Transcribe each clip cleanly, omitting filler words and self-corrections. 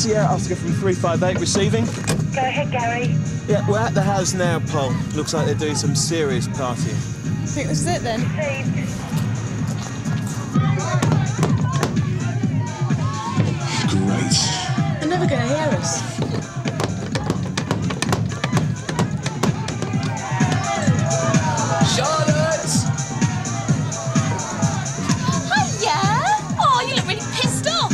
yeah, Oscar from 358 receiving. Go ahead, Gary. Yeah, we're at the house now, Paul. Looks like they're doing some serious partying. I think this is it, then. Received. Great. They're never going to hear us. Charlotte! Hiya! Oh, you look really pissed off.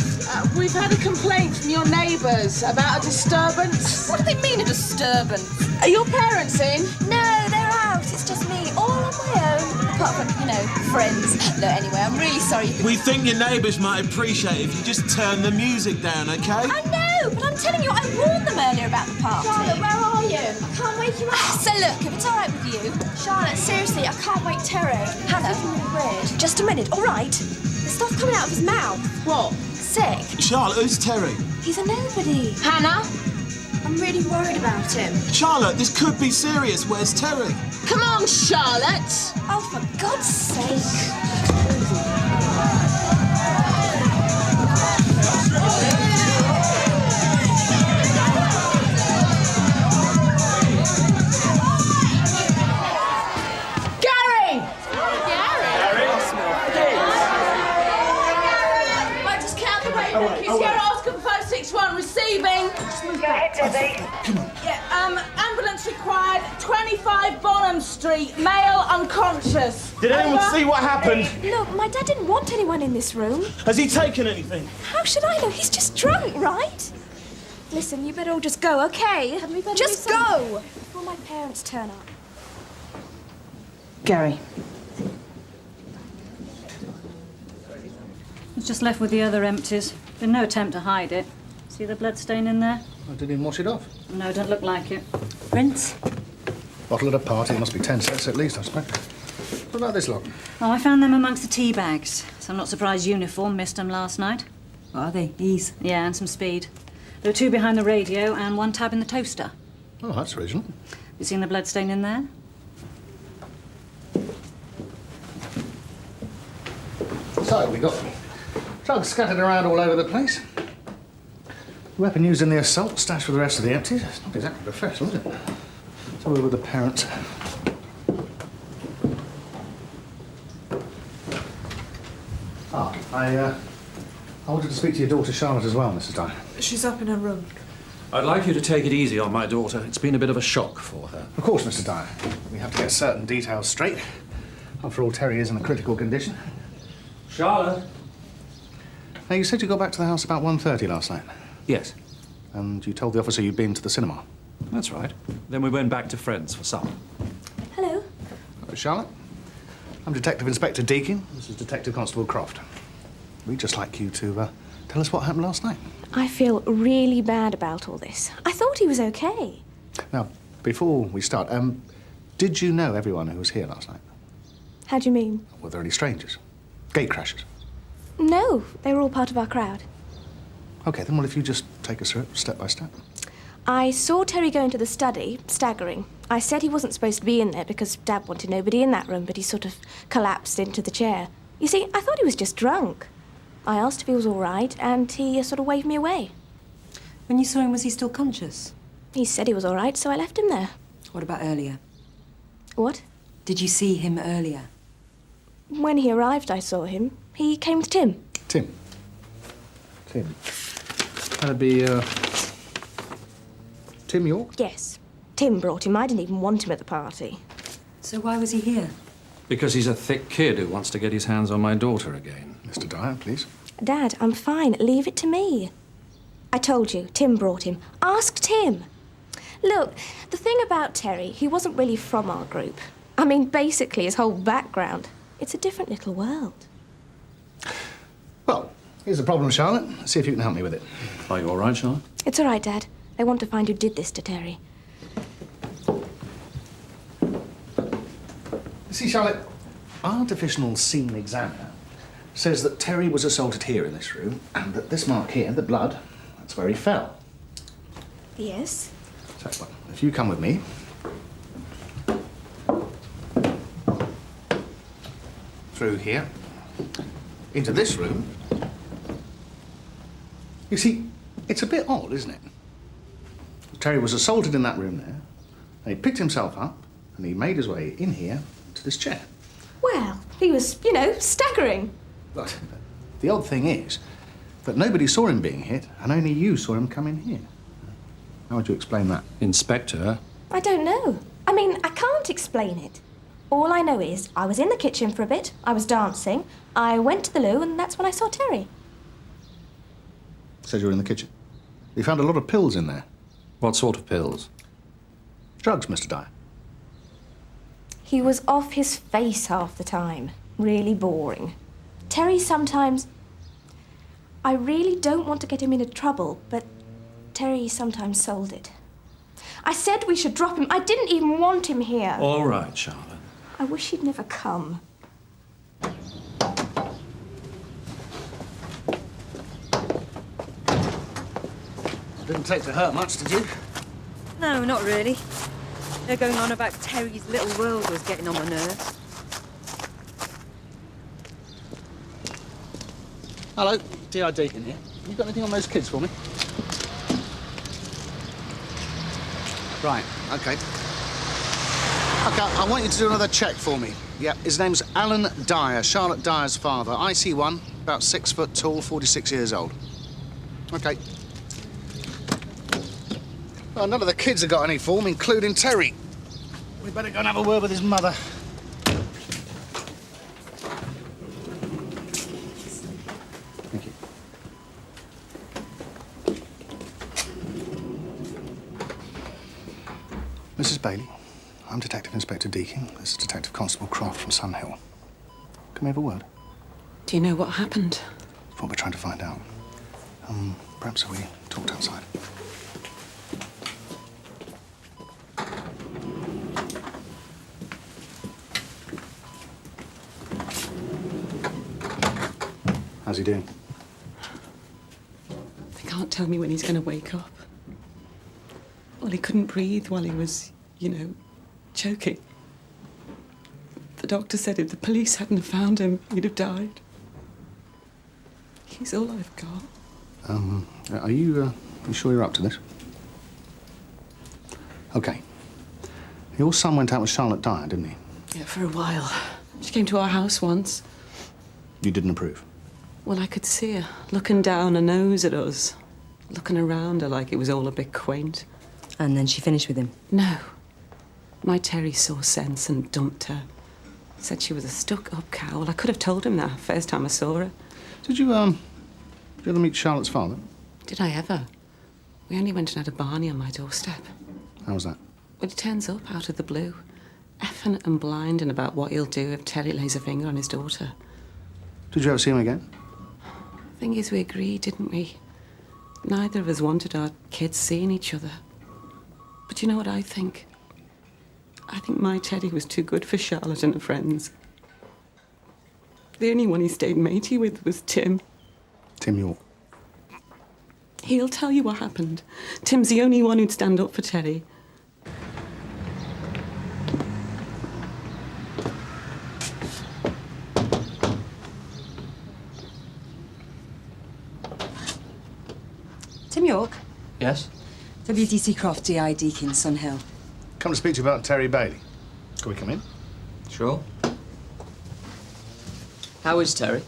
We've had a complaint from your neighbours about a disturbance. What do they mean, a disturbance? Are your parents in? No, they're out. It's just me, all on my own. Apart from, you know, friends. Look, anyway, I'm really sorry. We think your neighbours might appreciate it if you just turn the music down, OK? I know, but I'm telling you, I warned them earlier about the party. Charlotte, where are you? I can't wake you up. So look, if it's all right with you... Charlotte, seriously, I can't wake Terry. Hannah. It's looking really weird. Just a minute, all right? There's stuff coming out of his mouth. What? Sick. Charlotte, who's Terry? He's a nobody. Hannah? I'm really worried about him. Charlotte, this could be serious. Where's Terry? Come on, Charlotte. Oh, for God's sake. Oscar 561 receiving. Go ahead, Debbie. Come on. Yeah, ambulance required, 25 Bonham Street, male unconscious. Did anyone Over. see what happened? Look, my dad didn't want anyone in this room. Has he taken anything? How should I know? He's just drunk, right? Listen, you better all just go, OK? Just go! Before my parents turn up. Gary. It's just left with the other empties. Been no attempt to hide it. See the blood stain in there? I didn't even wash it off. No, don't look like it. Prince? Bottle at a party, it must be 10 cents at least, I expect. What about this lot? Oh, I found them amongst the tea bags. So I'm not surprised Uniform missed them last night. What are they? Ease? Yeah, and some speed. There were two behind the radio and one tab in the toaster. Oh, that's original. You seen the blood stain in there? So, we got drugs scattered around all over the place. The weapon used in the assault stashed with the rest of the empties. It's not exactly professional, is it? So we're with the parents. I wanted to speak to your daughter Charlotte as well, Mrs. Dyer. She's up in her room. I'd like you to take it easy on my daughter. It's been a bit of a shock for her. Of course, Mr. Dyer. We have to get certain details straight. After all, Terry is in a critical condition. Charlotte? Now, you said you got back to the house about 1:30 last night. Yes, And you told the officer you'd been to the cinema. that's right. Then we went back to friends for supper. Hello. Hello, Charlotte. I'm Detective Inspector Deakin. This is Detective Constable Croft. We'd just like you to tell us what happened last night. I feel really bad about all this. I thought he was OK. Now, before we start, did you know everyone who was here last night? How do you mean? Were there any strangers? Gate crashers? No, they were all part of our crowd. OK, then, well, if you just take us through it step by step. I saw Terry go into the study, staggering. I said he wasn't supposed to be in there because Dad wanted nobody in that room, but he sort of collapsed into the chair. You see, I thought he was just drunk. I asked if he was all right, and he sort of waved me away. When you saw him, was he still conscious? He said he was all right, so I left him there. What about earlier? What? Did you see him earlier? When he arrived, I saw him. He came with Tim. Tim. That'd be, Tim York? Yes. Tim brought him. I didn't even want him at the party. So why was he here? Because he's a thick kid who wants to get his hands on my daughter again. Mr. Dyer, please. Dad, I'm fine. Leave it to me. I told you, Tim brought him. Ask Tim. Look, the thing about Terry, he wasn't really from our group. I mean, basically, his whole background. It's a different little world. Well, here's the problem, Charlotte. See if you can help me with it. Are you all right, Charlotte? It's all right, Dad. They want to find who did this to Terry. See, Charlotte, our divisional scene examiner says that Terry was assaulted here in this room, and that this mark here, the blood, that's where he fell. Yes? So, well, if you come with me... through here, into this room... You see, It's a bit odd, isn't it? Terry was assaulted in that room there, and he picked himself up, and he made his way in here to this chair. Well, he was, staggering. But the odd thing is that nobody saw him being hit, and only you saw him come in here. How would you explain that? Inspector? I don't know. I mean, I can't explain it. All I know is I was in the kitchen for a bit, I was dancing, I went to the loo, and that's when I saw Terry. Said you were in the kitchen. You found a lot of pills in there. What sort of pills? Drugs, Mr. Dyer. He was off his face half the time. Really boring. Terry sometimes... I really don't want to get him into trouble, but Terry sometimes sold it. I said we should drop him. I didn't even want him here. All right, Charlotte. I wish he'd never come. Didn't take to hurt much, did you? No, not really. They're going on about Terry's little world was getting on my nerves. Hello, D.I. Deakin here. You got anything on those kids for me? Right, OK. OK, I want you to do another check for me. Yeah, his name's Alan Dyer, Charlotte Dyer's father. IC1, about 6 foot tall, 46 years old. OK. Well, none of the kids have got any form, including Terry. We better go and have a word with his mother. Thank you. Mrs. Bailey, I'm Detective Inspector Deakin. This is Detective Constable Croft from Sun Hill. Can we have a word? Do you know what happened? That's what we're trying to find out. Perhaps we talked outside. How's he doing? They can't tell me when he's going to wake up. Well, he couldn't breathe while he was, choking. The doctor said if the police hadn't found him, he'd have died. He's all I've got. Are you sure you're up to this? OK. Your son went out with Charlotte Dyer, didn't he? Yeah, for a while. She came to our house once. You didn't approve? Well, I could see her looking down her nose at us, looking around her like it was all a bit quaint. And then she finished with him? No. My Terry saw sense and dumped her. Said she was a stuck-up cow. Well, I could have told him that first time I saw her. Did you ever meet Charlotte's father? Did I ever? We only went and had a barney on my doorstep. How was that? Well, he turns up out of the blue, effing and blinding about what he'll do if Terry lays a finger on his daughter. Did you ever see him again? Thing is, we agreed, didn't we? Neither of us wanted our kids seeing each other. But you know what I think? I think my Teddy was too good for Charlotte and her friends. The only one he stayed matey with was Tim. Tim York. He'll tell you what happened. Tim's the only one who'd stand up for Terry. Tim York? Yes? W.D.C. Croft, D.I. Deakin, Sun Hill. Come to speak to you about Terry Bailey. Can we come in? Sure. How is Terry?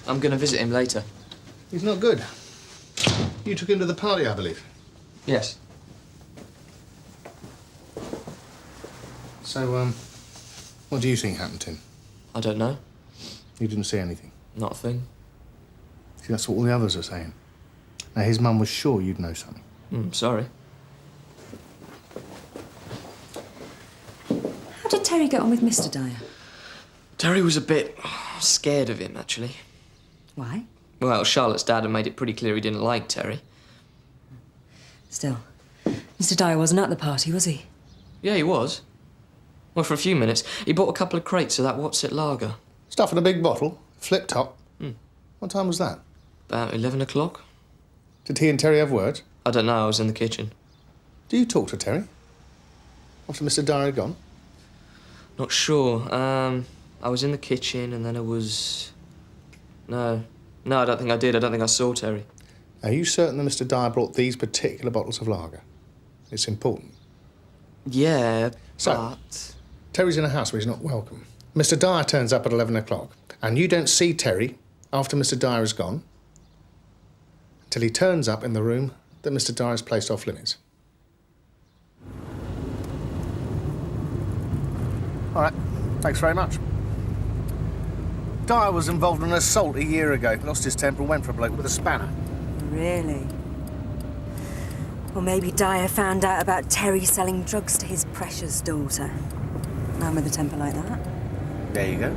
I'm going to visit him later. He's not good. You took him to the party, I believe. Yes. So, what do you think happened to him? I don't know. You didn't see anything? Not a thing. See, that's what all the others are saying. Now, his mum was sure you'd know something. Sorry. How did Terry get on with Mr. Dyer? Terry was a bit scared of him, actually. Why? Well, Charlotte's dad had made it pretty clear he didn't like Terry. Still, Mr. Dyer wasn't at the party, was he? Yeah, he was. Well, for a few minutes. He bought a couple of crates of that What's-It lager. Stuff in a big bottle, flip top. What time was that? About 11 o'clock. Did he and Terry have words? I don't know, I was in the kitchen. Do you talk to Terry? After Mr. Dyer had gone? Not sure. I was in the kitchen and then I was... No, I don't think I did. I don't think I saw Terry. Are you certain that Mr. Dyer brought these particular bottles of lager? It's important. Yeah, So, but... Terry's in a house where he's not welcome. Mr. Dyer turns up at 11 o'clock, and you don't see Terry after Mr. Dyer is gone until he turns up in the room that Mr. Dyer has placed off limits. All right, thanks very much. Dyer was involved in an assault a year ago. Lost his temper and went for a bloke with a spanner. Really? Or maybe Dyer found out about Terry selling drugs to his precious daughter. Man with a temper like that. There you go.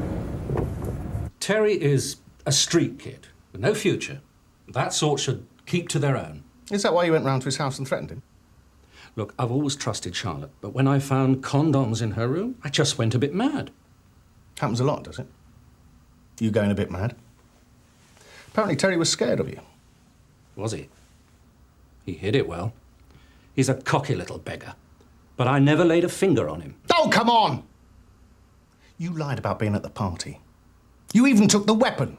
Terry is a street kid with no future. That sort should keep to their own. Is that why you went round to his house and threatened him? Look, I've always trusted Charlotte, but when I found condoms in her room, I just went a bit mad. Happens a lot, does it? You going a bit mad? Apparently Terry was scared of you. Was he? He hid it well. He's a cocky little beggar. But I never laid a finger on him. Oh, come on! You lied about being at the party. You even took the weapon.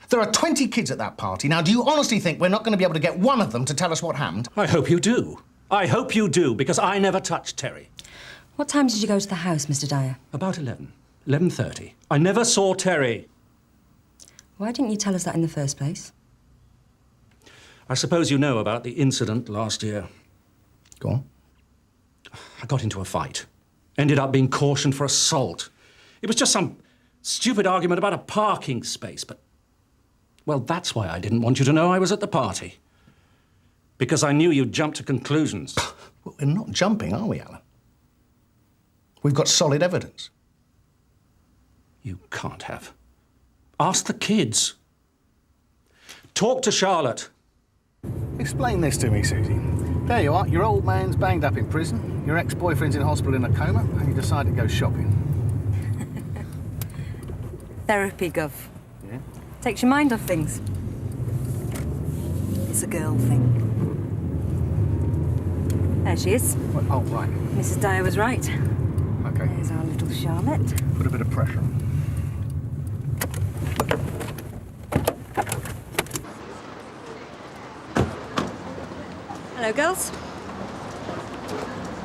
There are 20 kids at that party. Now, do you honestly think we're not going to be able to get one of them to tell us what happened? I hope you do. I hope you do, because I never touched Terry. What time did you go to the house, Mr. Dyer? About 11:30. I never saw Terry. Why didn't you tell us that in the first place? I suppose you know about the incident last year. Go on. I got into a fight. Ended up being cautioned for assault. It was just some stupid argument about a parking space, but... Well, that's why I didn't want you to know I was at the party. Because I knew you'd jump to conclusions. Well, we're not jumping, are we, Alan? We've got solid evidence. You can't have. Ask the kids. Talk to Charlotte. Explain this to me, Suzi. There you are. Your old man's banged up in prison. Your ex-boyfriend's in hospital in a coma, and you decide to go shopping. Therapy, Gov. Yeah? Takes your mind off things. It's a girl thing. There she is. Well, oh, right. Mrs. Dyer was right. OK. There's our little Charlotte. Put a bit of pressure on. Hello, girls.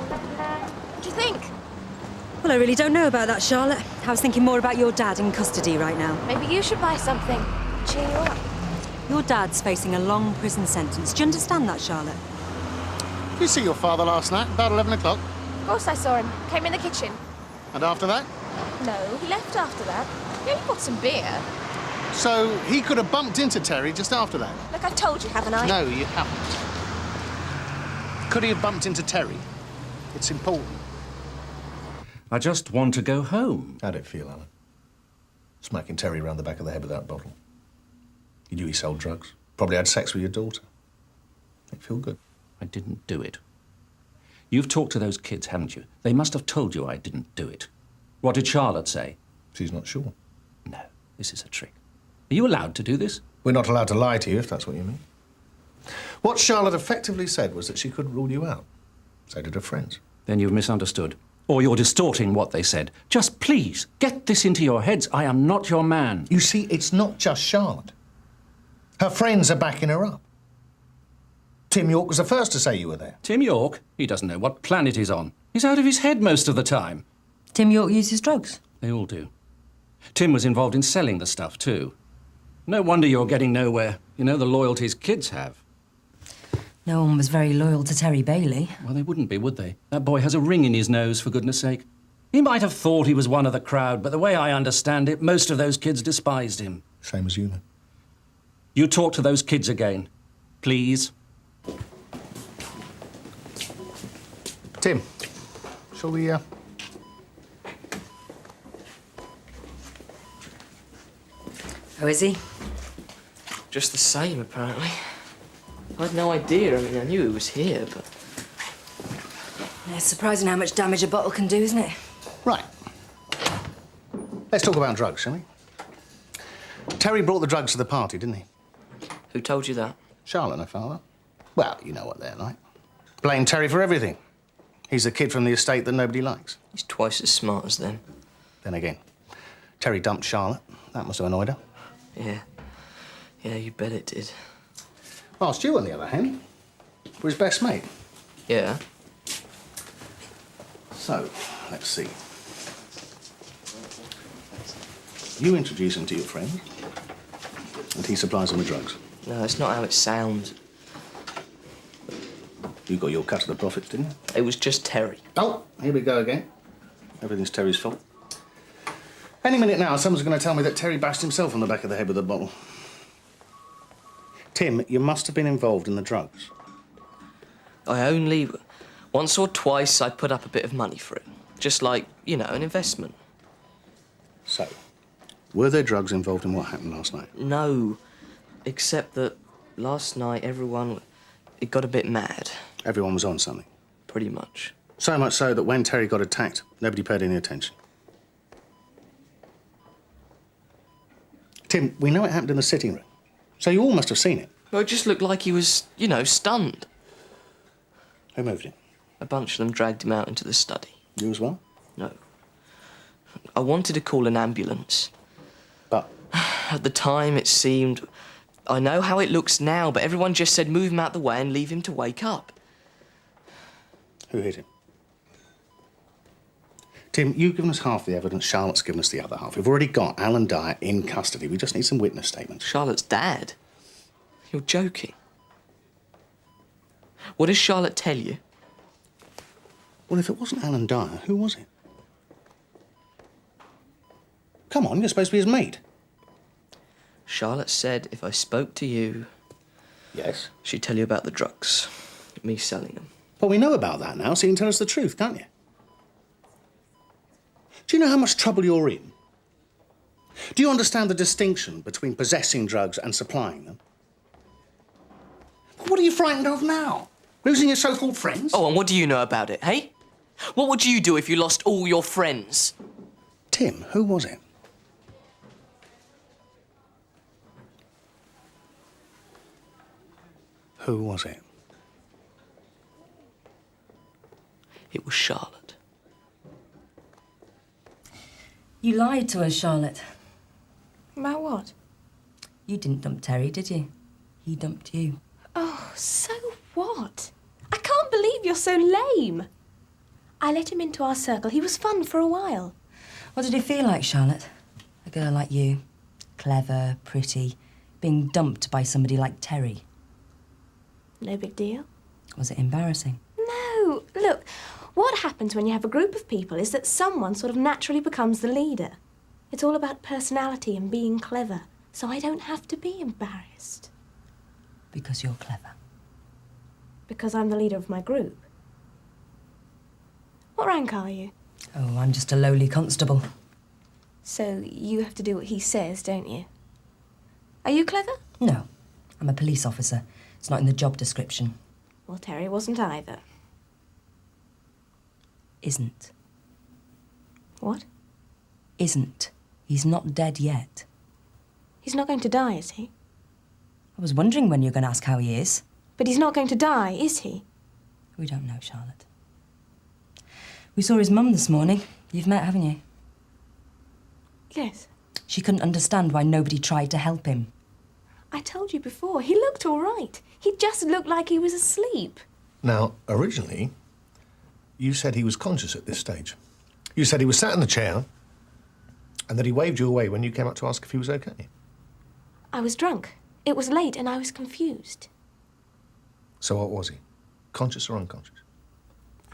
What do you think? Well, I really don't know about that, Charlotte. I was thinking more about your dad in custody right now. Maybe you should buy something. Cheer you up. Your dad's facing a long prison sentence. Do you understand that, Charlotte? Did you see your father last night, about 11 o'clock? Of course I saw him. Came in the kitchen. And after that? No, he left after that. Yeah, he bought some beer. So he could have bumped into Terry just after that? Look, I've told you, haven't I? No, you haven't. Could he have bumped into Terry? It's important. I just want to go home. How'd it feel, Alan? Smacking Terry round the back of the head with that bottle. You knew he sold drugs. Probably had sex with your daughter. It feel good. I didn't do it. You've talked to those kids, haven't you? They must have told you I didn't do it. What did Charlotte say? She's not sure. No, this is a trick. Are you allowed to do this? We're not allowed to lie to you, if that's what you mean. What Charlotte effectively said was that she couldn't rule you out. So did her friends. Then you've misunderstood. Or you're distorting what they said. Just please, get this into your heads. I am not your man. You see, it's not just Charlotte. Her friends are backing her up. Tim York was the first to say you were there. Tim York? He doesn't know what planet he's on. He's out of his head most of the time. Tim York uses drugs? They all do. Tim was involved in selling the stuff, too. No wonder you're getting nowhere. You know the loyalties kids have. No one was very loyal to Terry Bailey. Well, they wouldn't be, would they? That boy has a ring in his nose, for goodness sake. He might have thought he was one of the crowd, but the way I understand it, most of those kids despised him. Same as you, then. You talk to those kids again, please. Tim, shall we, How is he? Just the same, apparently. I had no idea. I mean, I knew he was here, but... Yeah, it's surprising how much damage a bottle can do, isn't it? Right. Let's talk about drugs, shall we? Terry brought the drugs to the party, didn't he? Who told you that? Charlotte and her father. Well, you know what they're like. Blame Terry for everything. He's the kid from the estate that nobody likes. He's twice as smart as them. Then again, Terry dumped Charlotte. That must have annoyed her. Yeah. Yeah, you bet it did. Oh, Stu, on the other hand, was his best mate. Yeah. So, let's see. You introduce him to your friend, and he supplies him with drugs. No, that's not how it sounds. You got your cut of the profits, didn't you? It was just Terry. Oh, here we go again. Everything's Terry's fault. Any minute now, someone's going to tell me that Terry bashed himself on the back of the head with a bottle. Tim, you must have been involved in the drugs. I only... Once or twice I put up a bit of money for it. Just like, you know, an investment. So, were there drugs involved in what happened last night? No. Except that last night everyone... It got a bit mad. Everyone was on something? Pretty much. So much so that when Terry got attacked, nobody paid any attention. Tim, we know it happened in the sitting room, so you all must have seen it. Well, it just looked like he was, you know, stunned. Who moved him? A bunch of them dragged him out into the study. You as well? No. I wanted to call an ambulance. But? At the time, it seemed... I know how it looks now, but everyone just said move him out the way and leave him to wake up. Who hit him? Tim, you've given us half the evidence, Charlotte's given us the other half. We've already got Alan Dyer in custody. We just need some witness statements. Charlotte's dad? You're joking. What does Charlotte tell you? Well, if it wasn't Alan Dyer, who was it? Come on, you're supposed to be his mate. Charlotte said if I spoke to you... Yes? She'd tell you about the drugs. Me selling them. Well, we know about that now, so you can tell us the truth, can't you? Do you know how much trouble you're in? Do you understand the distinction between possessing drugs and supplying them? What are you frightened of now? Losing your so-called friends? Oh, and what do you know about it, hey? What would you do if you lost all your friends? Tim, who was it? Who was it? It was Charlotte. You lied to us, Charlotte. About what? You didn't dump Terry, did you? He dumped you. Oh, so what? I can't believe you're so lame. I let him into our circle. He was fun for a while. What did it feel like, Charlotte? A girl like you, clever, pretty, being dumped by somebody like Terry. No big deal. Was it embarrassing? No. Look, what happens when you have a group of people is that someone sort of naturally becomes the leader. It's all about personality and being clever, so I don't have to be embarrassed. Because you're clever. Because I'm the leader of my group. What rank are you? Oh, I'm just a lowly constable. So you have to do what he says, don't you? Are you clever? No, I'm a police officer. It's not in the job description. Well, Terry wasn't either. Isn't. What? Isn't. He's not dead yet. He's not going to die, is he? I was wondering when you were going to ask how he is. But he's not going to die, is he? We don't know, Charlotte. We saw his mum this morning. You've met, haven't you? Yes. She couldn't understand why nobody tried to help him. I told you before, he looked all right. He just looked like he was asleep. Now, originally, you said he was conscious at this stage. You said he was sat in the chair and that he waved you away when you came up to ask if he was okay. I was drunk. It was late and I was confused. So what was he? Conscious or unconscious?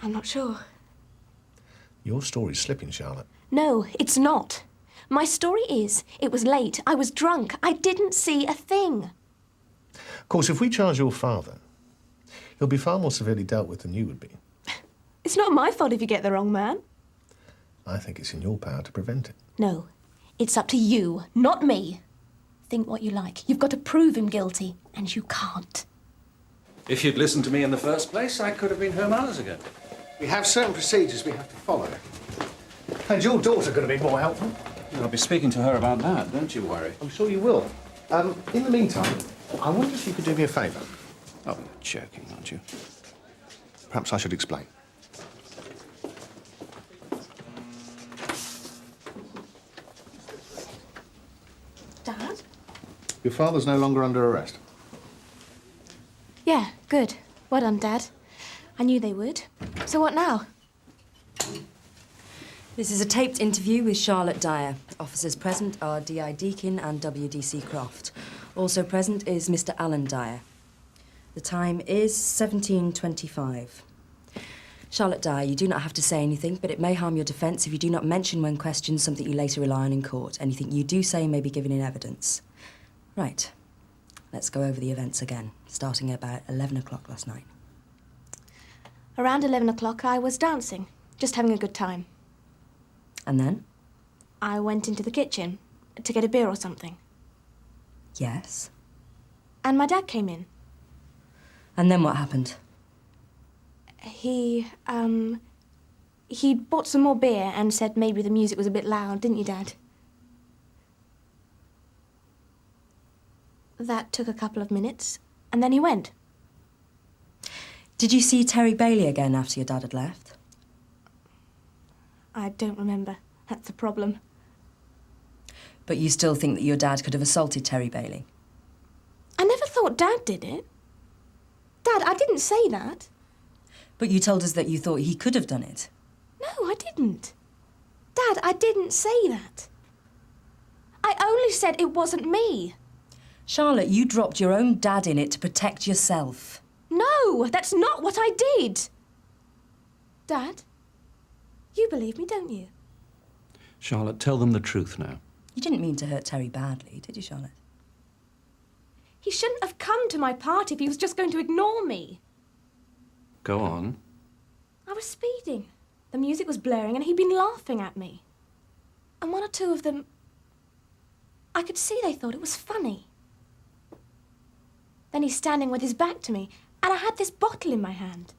I'm not sure. Your story's slipping, Charlotte. No, it's not. My story is, it was late, I was drunk, I didn't see a thing. Of course, if we charge your father, he'll be far more severely dealt with than you would be. It's not my fault if you get the wrong man. I think it's in your power to prevent it. No, it's up to you, not me. Think what you like. You've got to prove him guilty, and you can't. If you'd listened to me in the first place, I could have been home hours ago. We have certain procedures we have to follow. And your daughter could have been more helpful. I'll be speaking to her about that, don't you worry. I'm sure you will. In the meantime, I wonder if you could do me a favour. Oh, you're joking, aren't you? Perhaps I should explain. Dad? Your father's no longer under arrest. Yeah, good. Well done, Dad. I knew they would. So what now? This is a taped interview with Charlotte Dyer. Officers present are DI Deakin and W.D.C. Croft. Also present is Mr. Alan Dyer. The time is 17:25. Charlotte Dyer, you do not have to say anything, but it may harm your defence if you do not mention when questioned something you later rely on in court. Anything you do say may be given in evidence. Right. Let's go over the events again, starting at about 11 o'clock last night. Around 11 o'clock, I was dancing, just having a good time. And then? I went into the kitchen to get a beer or something. Yes. And my dad came in. And then what happened? He bought some more beer and said maybe the music was a bit loud, didn't you, Dad? That took a couple of minutes, and then he went. Did you see Terry Bailey again after your dad had left? I don't remember. That's the problem. But you still think that your dad could have assaulted Terry Bailey? I never thought Dad did it. Dad, I didn't say that. But you told us that you thought he could have done it. No, I didn't. Dad, I didn't say that. I only said it wasn't me. Charlotte, you dropped your own dad in it to protect yourself. No, that's not what I did. Dad, you believe me, don't you? Charlotte, tell them the truth now. You didn't mean to hurt Terry badly, did you, Charlotte? He shouldn't have come to my party if he was just going to ignore me. Go on. I was speeding. The music was blaring and he'd been laughing at me. And one or two of them, I could see they thought it was funny. Then he's standing with his back to me, and I had this bottle in my hand.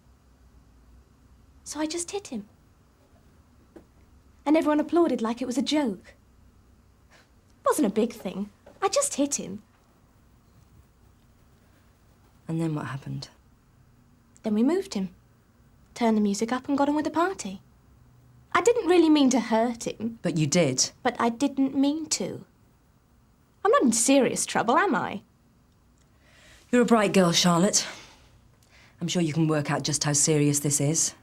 So I just hit him. And everyone applauded like it was a joke. It wasn't a big thing. I just hit him. And then what happened? Then we moved him, turned the music up and got on with the party. I didn't really mean to hurt him. But you did. But I didn't mean to. I'm not in serious trouble, am I? You're a bright girl, Charlotte. I'm sure you can work out just how serious this is.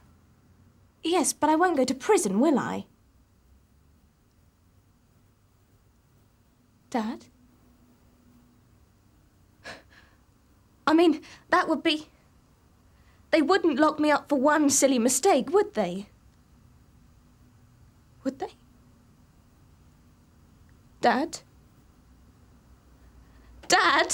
Yes, but I won't go to prison, will I? Dad? I mean, that would be... They wouldn't lock me up for one silly mistake, would they? Would they? Dad? Dad?